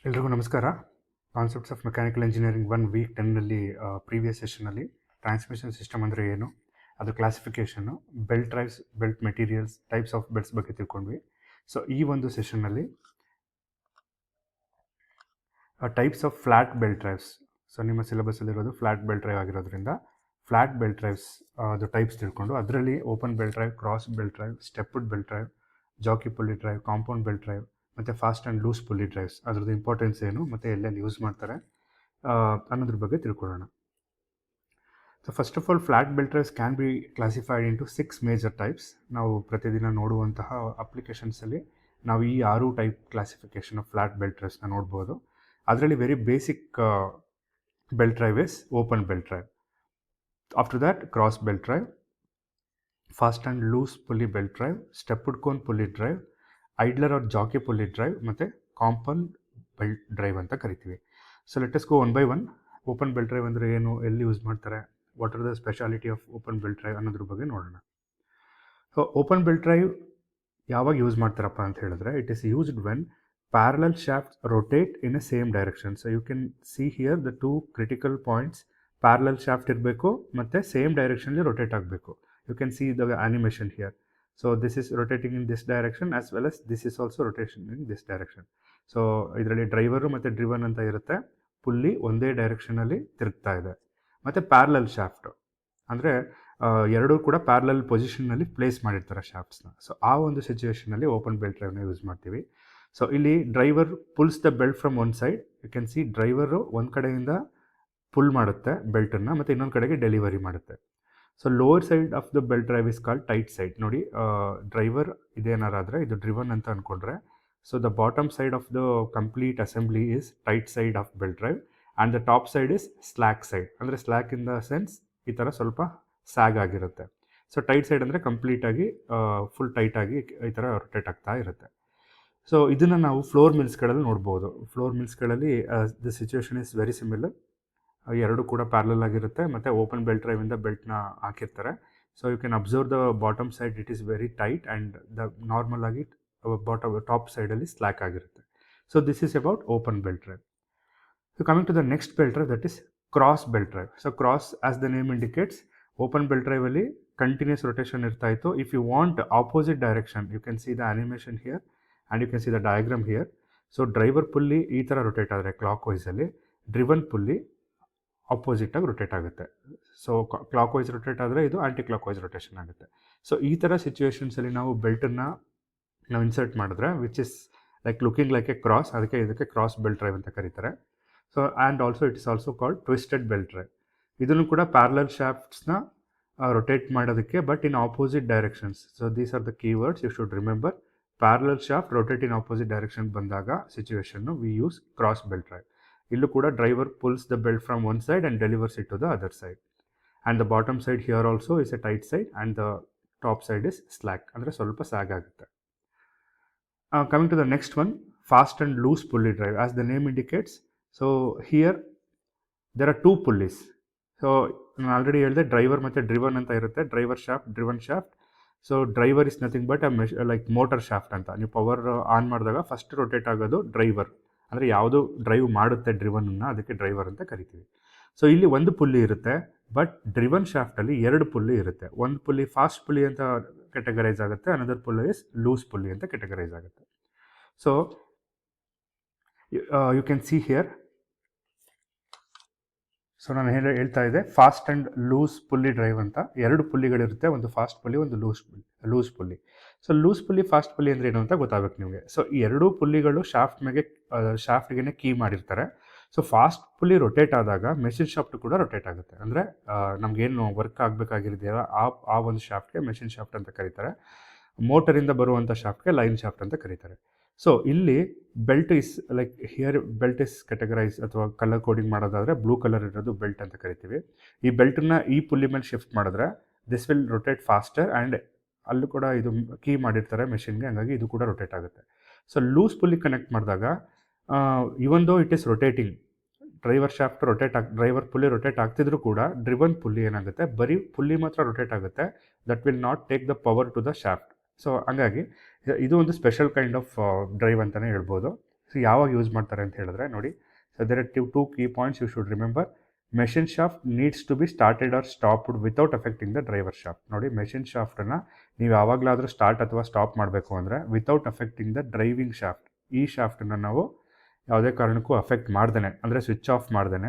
ಎಲ್ರಿಗೂ ನಮಸ್ಕಾರ. Concepts of mechanical engineering 1 week 10ನಲ್ಲಿ ಪ್ರೀವಿಯಸ್ ಸೆಷನಲ್ಲಿ ಟ್ರಾನ್ಸ್ಮಿಷನ್ ಸಿಸ್ಟಮ್ ಅಂದರೆ ಏನು, ಅದು ಕ್ಲಾಸಿಫಿಕೇಷನ್ನು, belt drives, belt materials, types of belts ಬಗ್ಗೆ ತಿಳ್ಕೊಂಡ್ವಿ. ಸೊ ಈ ಒಂದು ಸೆಷನ್ನಲ್ಲಿ types of flat belt drives, so ನಿಮ್ಮ ಸಿಲೆಬಸ್ಸಲ್ಲಿರೋದು ಫ್ಲ್ಯಾಟ್ ಬೆಲ್ಟ್ ಡ್ರೈವ್ ಆಗಿರೋದ್ರಿಂದ ಫ್ಲ್ಯಾಟ್ ಬೆಲ್ಟ್ ಡ್ರೈವ್ಸ್ ಅದು ಟೈಪ್ಸ್ ತಿಳ್ಕೊಂಡು ಅದರಲ್ಲಿ open belt drive, cross belt drive, stepped belt drive, jockey pulley drive, compound belt drive ಮತ್ತು fast and loose pulley drives ಅದ್ರದ್ದು importance ಏನು ಮತ್ತು ಎಲ್ಲೆಲ್ಲಿ ಯೂಸ್ ಮಾಡ್ತಾರೆ ಅನ್ನೋದ್ರ ಬಗ್ಗೆ ತಿಳ್ಕೊಳ್ಳೋಣ. So first of all flat belt drives can be classified into 6 major types. ನಾವು ಪ್ರತಿದಿನ ನೋಡುವಂತಹ ಅಪ್ಲಿಕೇಶನ್ಸಲ್ಲಿ ನಾವು ಈ 6 type classification of flat belt ಡ್ರೈವ್ಸ್ನ ನೋಡ್ಬೋದು. ಅದರಲ್ಲಿ very basic belt drive is open belt drive. After that cross belt drive, fast and loose pulley belt drive, stepped cone pulley drive, idler or jockey pulley drive ಮತ್ತು compound belt drive ಅಂತ ಕರಿತೀವಿ. So let us go one by one. Open belt drive ಅಂದರೆ ಏನು, ಎಲ್ಲಿ use ಮಾಡ್ತಾರೆ, what are the speciality of open belt drive ಅನ್ನೋದ್ರ ಬಗ್ಗೆ ನೋಡೋಣ. ಸೊ ಓಪನ್ ಬೆಲ್ಟ್ ಡ್ರೈವ್ ಯಾವಾಗ ಯೂಸ್ ಮಾಡ್ತಾರಪ್ಪ ಅಂತ ಹೇಳಿದ್ರೆ, it is used when parallel shafts rotate in a same direction. So you can see here the two critical points. Parallel shaft ಇರಬೇಕು ಮತ್ತು same ಡೈರೆಕ್ಷನ್ಲಿ rotate ಆಗಬೇಕು. You can see the animation here. So this is rotating in this direction as well as this is also rotation in this direction. So ಇದರಲ್ಲಿ driver ಮತ್ತು driven ಅಂತ ಇರುತ್ತೆ. Pulley ಒಂದೇ ಡೈರೆಕ್ಷನಲ್ಲಿ ತಿರುಗ್ತಾ ಇದೆ. ಮತ್ತು ಪ್ಯಾರಲಲ್ ಶಾಫ್ಟ್ ಅಂದರೆ ಎರಡೂ ಕೂಡ ಪ್ಯಾರಲಲ್ ಪೊಸಿಷನ್ನಲ್ಲಿ ಪ್ಲೇಸ್ ಮಾಡಿರ್ತಾರೆ ಶಾಫ್ಟ್ಸ್ನ. ಸೊ ಆ ಒಂದು ಸಿಚುವೇಷನಲ್ಲಿ ಓಪನ್ ಬೆಲ್ಟ್ ಡ್ರೈವ್ನ ಯೂಸ್ ಮಾಡ್ತೀವಿ. ಸೊ ಇಲ್ಲಿ driver pulls the belt from one side. You can see driver ಒಂದು ಕಡೆಯಿಂದ ಪುಲ್ ಮಾಡುತ್ತೆ ಬೆಲ್ಟನ್ನು ಮತ್ತು ಇನ್ನೊಂದು ಕಡೆಗೆ ಡೆಲಿವರಿ ಮಾಡುತ್ತೆ. So lower side of the belt drive is called tight side. ನೋಡಿ, ಡ್ರೈವರ್ ಇದೇನಾರಾದರೆ ಇದು ಡ್ರಿವನ್ ಅಂತ ಅಂದ್ಕೊಂಡ್ರೆ, so the bottom side of the complete assembly is tight side of belt drive and the top side is slack side. ಅಂದರೆ slack in the sense ಈ ಥರ ಸ್ವಲ್ಪ ಸ್ಯಾಗ್ ಆಗಿರುತ್ತೆ. So tight side ಅಂದರೆ ಕಂಪ್ಲೀಟಾಗಿ ಫುಲ್ ಟೈಟಾಗಿ ಈ ಥರ ರೊಟೇಟ್ ಆಗ್ತಾ ಇರುತ್ತೆ. ಸೊ ಇದನ್ನು ನಾವು ಫ್ಲೋರ್ ಮಿಲ್ಸ್ಗಳಲ್ಲಿ ನೋಡ್ಬೋದು. ಫ್ಲೋರ್ ಮಿಲ್ಸ್ಗಳಲ್ಲಿ the situation is very similar. ಎರಡು ಕೂಡ ಪ್ಯಾರಲಲ್ ಆಗಿರುತ್ತೆ ಮತ್ತು ಓಪನ್ ಬೆಲ್ಟ್ ಡ್ರೈವಿಂದ ಬೆಲ್ಟ್ನ ಹಾಕಿರ್ತಾರೆ. So you can observe the bottom side it is very tight and the normal ಆಗಿ ಟಾಪ್ ಸೈಡಲ್ಲಿ ಸ್ಲ್ಯಾಕ್ ಆಗಿರುತ್ತೆ. So this is about open belt drive. So coming to the next belt drive, that is cross belt drive. So cross as the name indicates, open belt ಡ್ರೈವಲ್ಲಿ continuous rotation ಇರ್ತಾ ಇತ್ತು. If you want opposite direction, you can see the animation here and you can see the diagram here. So driver pulley ಈ ಥರ rotate ಆದರೆ clock ವೈಸಲ್ಲಿ, driven pulley ಆಪೋಸಿಟಾಗಿ rotate ಆಗುತ್ತೆ. So clock wise rotate ಆದರೆ ಇದು ಆ್ಯಂಟಿ clock wise rotation ಆಗುತ್ತೆ. So ಈ ಥರ ಸಿಚುವೇಷನ್ಸಲ್ಲಿ ನಾವು ಬೆಲ್ಟನ್ನು ನಾವು ಇನ್ಸರ್ಟ್ ಮಾಡಿದ್ರೆ which is like looking like A cross, ಅದಕ್ಕೆ ಇದಕ್ಕೆ ಕ್ರಾಸ್ ಬೆಲ್ಟ್ ಡ್ರೈವ್ ಅಂತ ಕರೀತಾರೆ. So and also it is also called twisted belt drive. ಇದನ್ನು ಕೂಡ ಪ್ಯಾರಲಲ್ ಶಾಫ್ಟ್ಸ್ನ ರೊಟೇಟ್ ಮಾಡೋದಕ್ಕೆ but in opposite directions. So these are the keywords you should remember. Parallel shaft rotate in opposite direction ಬಂದಾಗ ಸಿಚುವೇಷನ್ನು we use cross belt drive. ಇಲ್ಲೂ ಕೂಡ driver pulls the belt from one side and delivers it to the other side. And the bottom side here also is a tight side and the top side is slack, ಅಂದರೆ ಸ್ವಲ್ಪ sag ಆಗುತ್ತೆ. Coming to the next one, fast and loose pulley drive. As the name indicates, so here there are two pulleys. So ನಾನು already ಹೇಳಿದೆ driver ಮತ್ತು driven ಅಂತ ಇರುತ್ತೆ. Driver shaft, driven shaft. So driver is nothing but like motor shaft ಅಂತ. ನೀವು power on ಮಾಡಿದಾಗ first rotate ಆಗೋದು driver, ಅಂದರೆ ಯಾವುದು ಡ್ರೈವ್ ಮಾಡುತ್ತೆ ಡ್ರಿವನನ್ನು, ಅದಕ್ಕೆ ಡ್ರೈವರ್ ಅಂತ ಕರಿತೀವಿ. ಸೊ ಇಲ್ಲಿ ಒಂದು ಪುಲ್ಲಿ ಇರುತ್ತೆ, ಬಟ್ ಡ್ರಿವನ್ ಶಾಫ್ಟಲ್ಲಿ ಎರಡು ಪುಲ್ಲಿ ಇರುತ್ತೆ. ಒಂದು ಪುಲ್ಲಿ ಫಾಸ್ಟ್ ಪುಲ್ಲಿ ಅಂತ ಕೆಟಗರೈಸ್ ಆಗುತ್ತೆ, another pulley is loose pulley ಅಂತ ಕೆಟಗರೈಸ್ ಆಗುತ್ತೆ. So you can see here. So ನಾನು ಹೇಳ್ತಾ ಇದ್ದೆ fast and loose pulley drive ಅಂತ. ಎರಡು ಪುಲ್ಲಿಗಳಿರುತ್ತೆ, ಒಂದು ಫಾಸ್ಟ್ ಪುಲ್ಲಿ, ಒಂದು loose pulley. So loose pulley, fast pulley ಅಂದರೆ ಏನು ಅಂತ ಗೊತ್ತಾಗಬೇಕು ನಿಮಗೆ. ಸೊ ಈ ಎರಡೂ ಪುಲ್ಲಿಗಳು ಶಾಫ್ಟ್ಗೆ ಕೀ ಮಾಡಿರ್ತಾರೆ. ಸೊ ಫಾಸ್ಟ್ ಪುಲ್ಲಿ ರೊಟೇಟ್ ಆದಾಗ ಮೆಷಿನ್ ಶಾಫ್ಟ್ ಕೂಡ ರೊಟೇಟ್ ಆಗುತ್ತೆ. ಅಂದರೆ ನಮಗೇನು ವರ್ಕ್ ಆಗಬೇಕಾಗಿದೆಯಲ್ಲ ಆ ಒಂದು ಶಾಫ್ಟ್ಗೆ ಮೆಷಿನ್ ಶಾಫ್ಟ್ ಅಂತ ಕರೀತಾರೆ. ಮೋಟರಿಂದ ಬರುವಂಥ ಶಾಫ್ಟ್ಗೆ ಲೈನ್ ಶಾಫ್ಟ್ ಅಂತ ಕರೀತಾರೆ. ಸೊ ಇಲ್ಲಿ belt is like here belt is categorise ಅಥವಾ ಕಲರ್ ಕೋಡಿಂಗ್ ಮಾಡೋದಾದರೆ ಬ್ಲೂ ಕಲರ್ ಇರೋದು ಬೆಲ್ಟ್ ಅಂತ ಕರಿತೀವಿ. ಈ ಬೆಲ್ಟನ್ನ ಈ ಪುಲ್ಲಿ ಮೇಲೆ ಶಿಫ್ಟ್ ಮಾಡಿದ್ರೆ this will rotate faster and ಅಲ್ಲೂ ಕೂಡ ಇದು ಕೀ ಮಾಡಿರ್ತಾರೆ ಮೆಷಿನ್ಗೆ, ಹಂಗಾಗಿ ಇದು ಕೂಡ ರೊಟೇಟ್ ಆಗುತ್ತೆ. ಸೊ ಲೂಸ್ ಪುಲ್ಲಿ ಕನೆಕ್ಟ್ ಮಾಡಿದಾಗ even though it is rotating, driver pulley rotate ಆಗ್ತಿದ್ರು ಕೂಡ ಡ್ರಿವನ್ ಪುಲ್ಲಿ ಏನಾಗುತ್ತೆ, ಬರೀ ಪುಲ್ಲಿ ಮಾತ್ರ ರೊಟೇಟ್ ಆಗುತ್ತೆ. That will not take the power to the shaft. So ಹಂಗಾಗಿ ಇದು ಒಂದು ಸ್ಪೆಷಲ್ ಕೈಂಡ್ ಆಫ್ ಡ್ರೈವ್ ಅಂತಲೇ ಹೇಳ್ಬೋದು. ಸೊ ಯಾವಾಗ ಯೂಸ್ ಮಾಡ್ತಾರೆ ಅಂತ ಹೇಳಿದ್ರೆ ನೋಡಿ, so there are two key points you should remember. Machine shaft needs to be started or stopped without affecting the driver shaft. ನೋಡಿ, ಮೆಷಿನ್ ಶಾಫ್ಟನ್ನು ನೀವು ಯಾವಾಗಲಾದರೂ ಸ್ಟಾರ್ಟ್ ಅಥವಾ ಸ್ಟಾಪ್ ಮಾಡಬೇಕು ಅಂದರೆ without affecting the driving shaft, ಈ ಶಾಫ್ಟನ್ನು ನಾವು ಯಾವುದೇ ಕಾರಣಕ್ಕೂ ಅಫೆಕ್ಟ್ ಮಾಡ್ದೇ, ಅಂದರೆ ಸ್ವಿಚ್ ಆಫ್ ಮಾಡ್ದೇ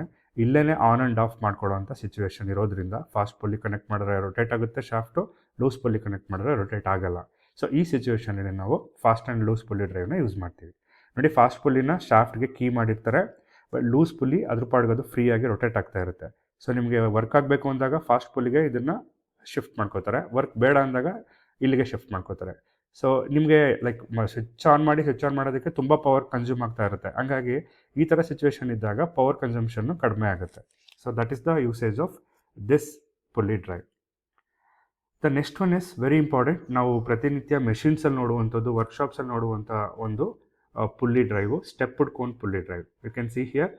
ಇಲ್ಲೇ ಆನ್ ಆ್ಯಂಡ್ ಆಫ್ ಮಾಡ್ಕೊಳ್ಳೋವಂಥ ಸಿಚುವೇಶನ್ ಇರೋದ್ರಿಂದ ಫಾಸ್ಟ್ ಪುಲ್ಲಿ ಕನೆಕ್ಟ್ ಮಾಡಿದ್ರೆ ರೊಟೇಟ್ ಆಗುತ್ತೆ ಶಾಫ್ಟು, ಲೂಸ್ ಪುಲ್ಲಿ ಕನೆಕ್ಟ್ ಮಾಡಿದ್ರೆ ರೊಟೇಟ್ ಆಗಲ್ಲ. ಸೊ ಈ ಸಿಚುವೇಷನಲ್ಲಿ ನಾವು ಫಾಸ್ಟ್ ಆ್ಯಂಡ್ ಲೂಸ್ ಪುಲ್ಲಿ ಡ್ರೈವ್ನ ಯೂಸ್ ಮಾಡ್ತೀವಿ. ನೋಡಿ, ಫಾಸ್ಟ್ ಪುಲ್ಲಿನ ಶಾಫ್ಟ್ಗೆ ಕೀ ಮಾಡಿರ್ತಾರೆ, ಬಟ್ ಲೂಸ್ ಪುಲ್ಲಿ ಅದ್ರ ಪಾಡ್ಗೋದು ಫ್ರೀಯಾಗಿ ರೊಟೇಟ್ ಆಗ್ತಾ ಇರುತ್ತೆ. ಸೊ ನಿಮಗೆ ವರ್ಕ್ ಆಗಬೇಕು ಅಂದಾಗ ಫಾಸ್ಟ್ ಪುಲ್ಲಿಗೆ ಇದನ್ನು ಶಿಫ್ಟ್ ಮಾಡ್ಕೋತಾರೆ, ವರ್ಕ್ ಬೇಡ ಅಂದಾಗ ಇಲ್ಲಿಗೆ ಶಿಫ್ಟ್ ಮಾಡ್ಕೋತಾರೆ. ಸೊ ನಿಮಗೆ ಲೈಕ್ ಸ್ವಿಚ್ ಆನ್ ಮಾಡೋದಕ್ಕೆ ತುಂಬ ಪವರ್ ಕನ್ಸ್ಯೂಮ್ ಆಗ್ತಾ ಇರುತ್ತೆ. ಹಂಗಾಗಿ ಈ ಥರ ಸಿಚುವೇಶನ್ ಇದ್ದಾಗ ಪವರ್ ಕನ್ಸಂಪ್ಷನ್ನು ಕಡಿಮೆ ಆಗುತ್ತೆ. So that is the usage of this pulley drive. The next one is very important. ನಾವು ಪ್ರತಿನಿತ್ಯ ಮೆಷಿನ್ಸಲ್ಲಿ ನೋಡುವಂಥದ್ದು, ವರ್ಕ್ಶಾಪ್ಸಲ್ಲಿ ನೋಡುವಂಥ ಒಂದು pulley drive, stepped cone pulley drive. You can see here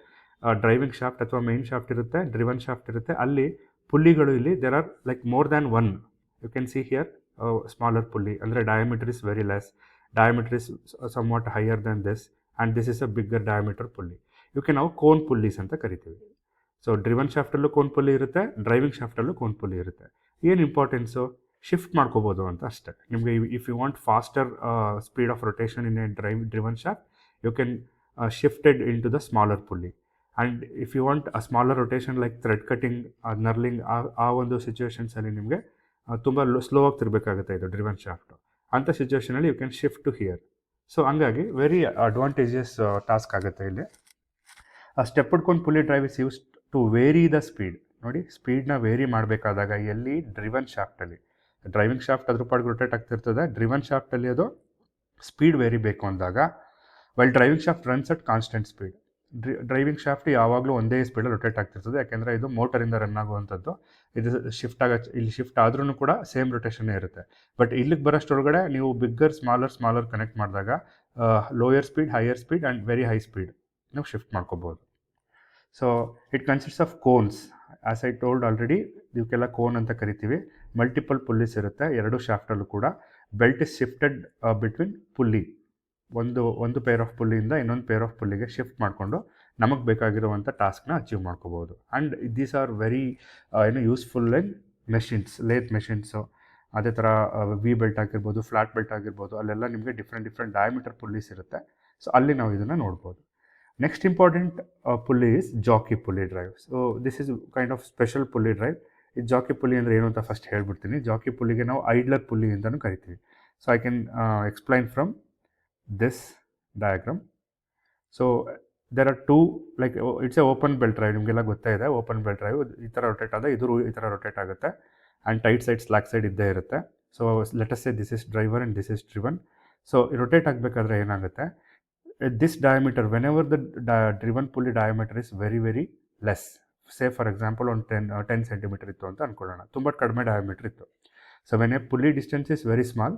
driving shaft ಅಥವಾ ಮೈನ್ ಶಾಫ್ಟ್ ಇರುತ್ತೆ, ಡ್ರಿವನ್ ಶಾಫ್ಟ್ ಇರುತ್ತೆ, ಅಲ್ಲಿ ಪುಲ್ಲಿಗಳು ಇಲ್ಲಿ there are like more than one. You can see here smaller pulley, ಅಂದರೆ diameter is very less, diameter is somewhat higher than this, and this is a bigger diameter pulley. ಇವಕ್ಕೆ ನಾವು cone pulleys ಅಂತ ಕರಿತೀವಿ. So driven ಶಾಫ್ಟಲ್ಲೂ cone pulley ಇರುತ್ತೆ, driving ಶಾಫ್ಟಲ್ಲೂ cone pulley ಇರುತ್ತೆ. ಏನು ಇಂಪಾರ್ಟೆನ್ಸು, ಶಿಫ್ಟ್ ಮಾಡ್ಕೋಬೋದು ಅಂತ ಅಷ್ಟೇ. ನಿಮಗೆ if you want faster speed of rotation in a driven shaft, you can shifted into the smaller pulley. And if you want a smaller rotation like thread cutting, knurling, ಆ ಒಂದು ಸಿಚುವೇಷನ್ಸಲ್ಲಿ ನಿಮಗೆ ತುಂಬ slow ಆಗಿ ತಿರಬೇಕಾಗುತ್ತೆ ಇದು driven shaft. ಅಂಥ ಸಿಚುವೇಷನಲ್ಲಿ you can shift to here. So ಹಂಗಾಗಿ very advantages task ಆಗುತ್ತೆ ಇಲ್ಲಿ. Stepped cone pulley drive is use to vary the speed. ನೋಡಿ, ಸ್ಪೀಡ್ನ ವೇರಿ ಮಾಡಬೇಕಾದಾಗ ಎಲ್ಲಿ ಡ್ರಿವನ್ ಶಾಫ್ಟಲ್ಲಿ, ಡ್ರೈವಿಂಗ್ ಶಾಫ್ಟ್ ಅದ್ರ ಪಾಡಿಗೆ ರೊಟೇಟ್ ಆಗ್ತಿರ್ತದೆ, ಡ್ರಿವನ್ ಶಾಫ್ಟಲ್ಲಿ ಅದು ಸ್ಪೀಡ್ ವೇರಿ ಬೇಕು ಅಂದಾಗ, while driving shaft runs at constant speed. Driving shaft ಯಾವಾಗಲೂ ಒಂದೇ ಸ್ಪೀಡಲ್ಲಿ ರೊಟೇಟ್ ಆಗ್ತಿರ್ತದೆ, ಯಾಕೆಂದರೆ ಇದು ಮೋಟರಿಂದ ರನ್ ಆಗುವಂಥದ್ದು. ಇದು ಇಲ್ಲಿ ಶಿಫ್ಟ್ ಆದ್ರೂ ಕೂಡ ಸೇಮ್ ರೊಟೇಷನ್ನೇ ಇರುತ್ತೆ. ಬಟ್ ಇಲ್ಲಿಗೆ ಬರೋಷ್ಟೊಳಗಡೆ ನೀವು ಬಿಗ್ಗರ್ ಸ್ಮಾಲರ್ ಕನೆಕ್ಟ್ ಮಾಡಿದಾಗ lower speed, higher speed and very high speed ನಾವು ಶಿಫ್ಟ್ ಮಾಡ್ಕೋಬೋದು. So it consists of cones. As I told already, ಇವಕ್ಕೆಲ್ಲ ಕೋನ್ ಅಂತ ಕರಿತೀವಿ. ಮಲ್ಟಿಪಲ್ ಪುಲ್ಲೀಸ್ ಇರುತ್ತೆ ಎರಡು ಶಾಫ್ಟಲ್ಲೂ ಕೂಡ. Belt is shifted between pulley, ಒಂದು ಪೇರ್ ಆಫ್ ಪುಲ್ಲಿಯಿಂದ ಇನ್ನೊಂದು ಪೇರ್ ಆಫ್ ಪುಲ್ಲಿಗೆ ಶಿಫ್ಟ್ ಮಾಡಿಕೊಂಡು ನಮಗೆ ಬೇಕಾಗಿರುವಂಥ ಟಾಸ್ಕ್ನ ಅಚೀವ್ ಮಾಡ್ಕೋಬೋದು. And these are very useful in machines, lathe machines. ಅದೇ ಥರ ವಿ ಬೆಲ್ಟ್ ಆಗಿರ್ಬೋದು, ಫ್ಲಾಟ್ ಬೆಲ್ಟ್ ಆಗಿರ್ಬೋದು, ಅಲ್ಲೆಲ್ಲ ನಿಮಗೆ ಡಿಫ್ರೆಂಟ್ ಡಯಾಮೀಟರ್ ಪುಲ್ಲೀಸ್ ಇರುತ್ತೆ. ಸೊ ಅಲ್ಲಿ ನಾವು ಇದನ್ನು ನೋಡ್ಬೋದು. Next important pulley is jockey pulley drive. So this is kind of special pulley drive. ಈ ಜಾಕಿ ಪುಲ್ಲಿ ಅಂದರೆ ಏನು ಅಂತ ಫಸ್ಟ್ ಹೇಳ್ಬಿಡ್ತೀನಿ. ಜಾಕಿ ಪುಲ್ಲಿಗೆ ನಾವು ಐಡ್ಲರ್ ಪುಲ್ಲಿ ಅಂತಲೂ ಕರಿತೀವಿ. So I can explain from this diagram. So there are two, like it's a open belt drive. ನಿಮಗೆಲ್ಲ ಗೊತ್ತೇ ಇದೆ, ಓಪನ್ ಬೆಲ್ಟ್ ಡ್ರೈವ್ ಈ ಥರ ರೊಟೇಟ್ ಆದ, ಇದು ಈ ಥರ ರೊಟೇಟ್ ಆಗುತ್ತೆ. And tight side, slack side ಇದ್ದೇ ಇರುತ್ತೆ. So let us say this is driver and this is driven. So rotate ಆಗಬೇಕಾದ್ರೆ ಏನಾಗುತ್ತೆ, this diameter, when ever the driven pulley diameter is very less, say for example ಒಂದು 10 centimetre ಇತ್ತು ಅಂತ ಅಂದ್ಕೊಳ್ಳೋಣ, ತುಂಬ ಕಡಿಮೆ diameter ಇತ್ತು. So when A pulley distance is very small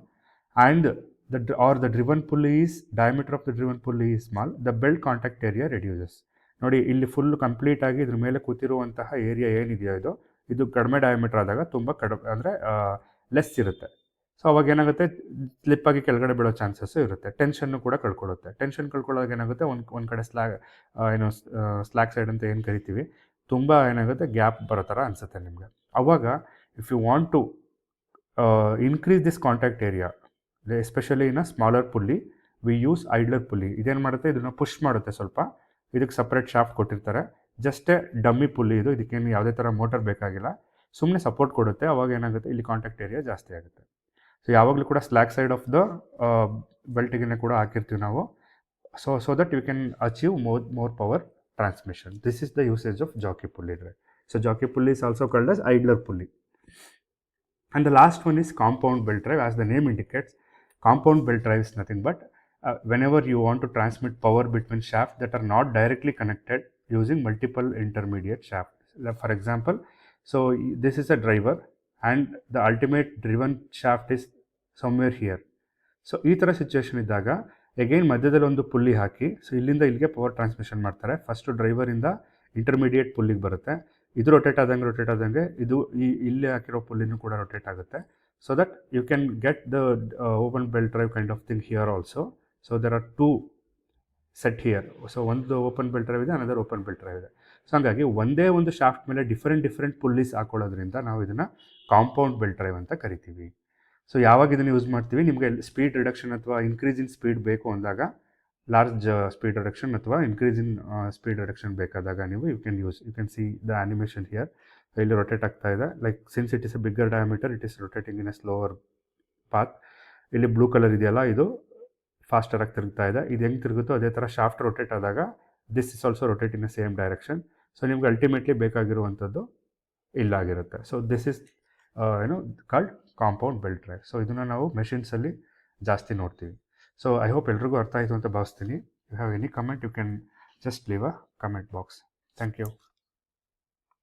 and the driven pulley is, diameter of the driven pulley is small, the belt contact area reduces. ನೋಡಿ, ಇಲ್ಲಿ full complete ಆಗಿ ಇದ್ರ ಮೇಲೆ ಕೂತಿರುವಂತಹ ಏರಿಯಾ ಏನಿದೆಯೋ ಇದು ಕಡಿಮೆ ಡಯಾಮೀಟರ್ ಆದಾಗ ತುಂಬ ಕಡಿಮೆ, ಅಂದರೆ ಲೆಸ್ ಇರುತ್ತೆ. ಸೊ ಅವಾಗ ಏನಾಗುತ್ತೆ, ಸ್ಲಿಪ್ಪಾಗಿ ಕೆಳಗಡೆ ಬೀಳೋ ಚಾನ್ಸಸ್ಸು ಇರುತ್ತೆ. ಟೆನ್ಷನ್ನು ಕೂಡ ಕಳ್ಕೊಳ್ಳುತ್ತೆ. ಟೆನ್ಷನ್ ಕಳ್ಕೊಳ್ಳೋವಾಗ ಏನಾಗುತ್ತೆ, ಒಂದು ಕಡೆ ಸ್ಲ್ಯಾಕ್ ಸೈಡ್ ಅಂತ ಏನು ಕರಿತೀವಿ, ತುಂಬ ಏನಾಗುತ್ತೆ, ಗ್ಯಾಪ್ ಬರೋ ಥರ ಅನಿಸುತ್ತೆ ನಿಮಗೆ. ಅವಾಗ if you want to increase this contact area, especially in a smaller pulley, we use idler pulley. ಇದೇನು ಮಾಡುತ್ತೆ, ಇದನ್ನು ಪುಷ್ ಮಾಡುತ್ತೆ ಸ್ವಲ್ಪ. ಇದಕ್ಕೆ ಸಪ್ರೇಟ್ ಶಾಫ್ಟ್ ಕೊಟ್ಟಿರ್ತಾರೆ, ಜಸ್ಟೇ ಡಮ್ಮಿ ಪುಲ್ಲಿ ಇದು, ಇದಕ್ಕೇನು ಯಾವುದೇ ಥರ ಮೋಟರ್ ಬೇಕಾಗಿಲ್ಲ, ಸುಮ್ಮನೆ ಸಪೋರ್ಟ್ ಕೊಡುತ್ತೆ. ಅವಾಗ ಏನಾಗುತ್ತೆ, ಇಲ್ಲಿ ಕಾಂಟ್ಯಾಕ್ಟ್ ಏರಿಯಾ ಜಾಸ್ತಿ ಆಗುತ್ತೆ. ಸೊ ಯಾವಾಗಲೂ ಕೂಡ ಸ್ಲ್ಯಾಕ್ ಸೈಡ್ ಆಫ್ ದ ಬೆಲ್ಟಿಗೆ ಕೂಡ ಹಾಕಿರ್ತೀವಿ ನಾವು. So that you can achieve more power transmission. This is the usage of jockey pulley drive. So jockey pulley is also called as idler pulley. And the last one is compound belt drive. As the name indicates, compound belt drive is nothing but whenever you want to transmit power between shafts that are not directly connected using multiple intermediate shafts. For example, so this is a driver and the ultimate driven shaft is somewhere here. So ಈ ಥರ situation ಇದ್ದಾಗ again ಮಧ್ಯದಲ್ಲಿ ಒಂದು pulley ಹಾಕಿ, so ಇಲ್ಲಿಂದ ಇಲ್ಲಿಗೆ power transmission ಮಾಡ್ತಾರೆ. First ಡ್ರೈವರಿಂದ intermediate ಪುಲ್ಲಿಗೆ ಬರುತ್ತೆ, ಇದು ರೊಟೇಟ್ ಆದಂಗೆ ಇದು ಇಲ್ಲಿ ಹಾಕಿರೋ ಪುಲ್ಲಿನೂ ಕೂಡ ರೊಟೇಟ್ ಆಗುತ್ತೆ. So that you can get the open belt drive kind of thing here also. So there are two set here. So ಒಂದು ಓಪನ್ ಬೆಲ್ಟ್ ಡ್ರೈವ್ ಇದೆ, ಅನದರ್ ಓಪನ್ ಬೆಲ್ಟ್ ಡ್ರೈವ್ ಇದೆ. ಸೊ ಹಾಗಾಗಿ ಒಂದೇ ಒಂದು ಶಾಫ್ಟ್ ಮೇಲೆ different ಪುಲ್ಲೀಸ್ ಹಾಕೊಳ್ಳೋದ್ರಿಂದ ನಾವು ಇದನ್ನು compound belt drive ಅಂತ ಕರಿತೀವಿ. ಸೊ ಯಾವಾಗ ಇದನ್ನು ಯೂಸ್ ಮಾಡ್ತೀವಿ, ನಿಮಗೆ ಸ್ಪೀಡ್ ರಿಡಕ್ಷನ್ ಅಥವಾ ಇನ್ಕ್ರೀಸ್ ಇನ್ ಸ್ಪೀಡ್ ಬೇಕು ಅಂದಾಗ, ಲಾರ್ಜ್ ಸ್ಪೀಡ್ ರಿಡಕ್ಷನ್ ಅಥವಾ ಇನ್ಕ್ರೀಸ್ ಇನ್ ಸ್ಪೀಡ್ ರಿಡಕ್ಷನ್ ಬೇಕಾದಾಗ ನೀವು you can see the animation here. ಇಲ್ಲಿ ರೊಟೇಟ್ ಆಗ್ತಾ ಇದೆ, like since it is a bigger diameter it is rotating in a slower path. ಇಲ್ಲಿ blue colour ಇದೆಯಲ್ಲ, ಇದು ಫಾಸ್ಟರಾಗಿ ತಿರುಗ್ತಾ ಇದೆ. ಇದು ಹೆಂಗೆ ತಿರುಗುತ್ತೋ ಅದೇ ಥರ ಶಾಫ್ಟ್ ರೊಟೇಟ್ ಆದಾಗ this is also rotate in a same direction. So ನಿಮ್ಗೆ ಅಲ್ಟಿಮೇಟ್ಲಿ ಬೇಕಾಗಿರುವಂಥದ್ದು ಇಲ್ಲಾಗಿರುತ್ತೆ. So this is called compound belt drive. So ಇದನ್ನು ನಾವು ಮೆಷಿನ್ಸಲ್ಲಿ ಜಾಸ್ತಿ ನೋಡ್ತೀವಿ. ಸೊ ಐ ಹೋಪ್ ಎಲ್ರಿಗೂ ಅರ್ಥ ಆಯಿತು ಅಂತ ಭಾವಿಸ್ತೀನಿ. You have any comment, you can just leave a comment box. Thank you.